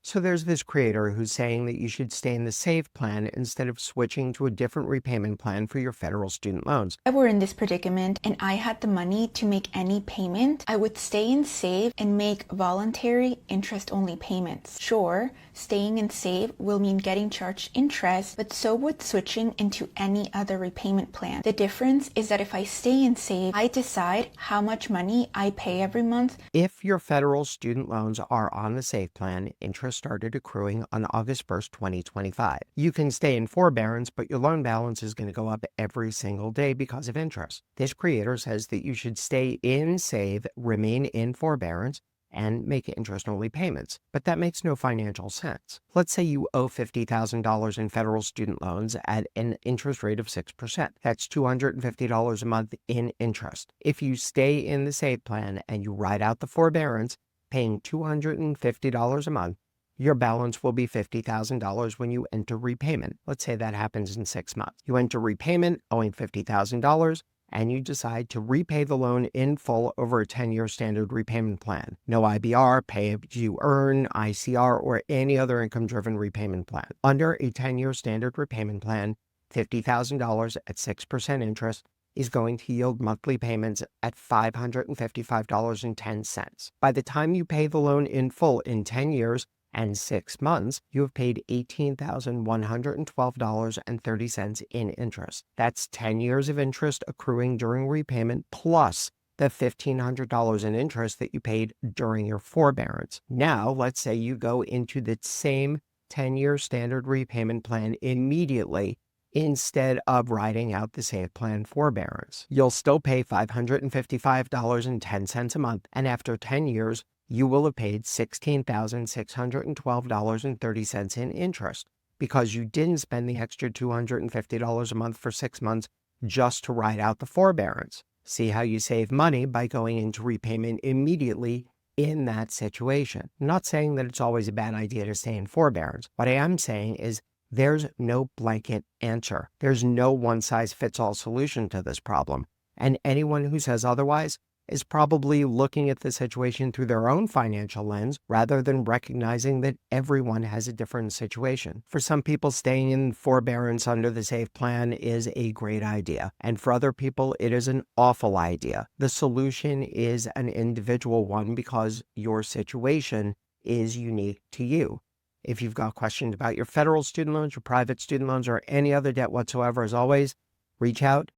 So there's this creator who's saying that you should stay in the SAVE plan instead of switching to a different repayment plan for your federal student loans. I were in this predicament and I had the money to make any payment, I would stay in SAVE and make voluntary interest-only payments. Sure, staying in SAVE will mean getting charged interest, but so would switching into any other repayment plan. The difference is that if I stay in SAVE, I decide how much money I pay every month. If your federal student loans are on the SAVE plan, interest started accruing on August 1st, 2025. You can stay in forbearance, but your loan balance is going to go up every single day because of interest. This creator says that you should stay in SAVE, remain in forbearance, and make interest-only payments. But that makes no financial sense. Let's say you owe $50,000 in federal student loans at an interest rate of 6%. That's $250 a month in interest. If you stay in the SAVE plan and you ride out the forbearance, paying $250 a month, your balance will be $50,000 when you enter repayment. Let's say that happens in 6 months. You enter repayment owing $50,000, and you decide to repay the loan in full over a 10-year standard repayment plan. No IBR, pay as you earn, ICR, or any other income-driven repayment plan. Under a 10-year standard repayment plan, $50,000 at 6% interest is going to yield monthly payments at $555.10. By the time you pay the loan in full in 10 years, and 6 months, you have paid $18,112.30 in interest. That's 10 years of interest accruing during repayment plus the $1,500 in interest that you paid during your forbearance. Now, let's say you go into the same 10-year standard repayment plan immediately instead of riding out the SAVE plan forbearance. You'll still pay $555.10 a month, and after 10 years, you will have paid $16,612.30 in interest because you didn't spend the extra $250 a month for 6 months just to ride out the forbearance. See how you save money by going into repayment immediately in that situation. I'm not saying that it's always a bad idea to stay in forbearance. What I am saying is there's no blanket answer. There's no one-size-fits-all solution to this problem. And anyone who says otherwise is probably looking at the situation through their own financial lens rather than recognizing that everyone has a different situation. For some people, staying in forbearance under the SAVE plan is a great idea, and for other people, it is an awful idea. The solution is an individual one because your situation is unique to you. If you've got questions about your federal student loans, your private student loans, or any other debt whatsoever, as always, reach out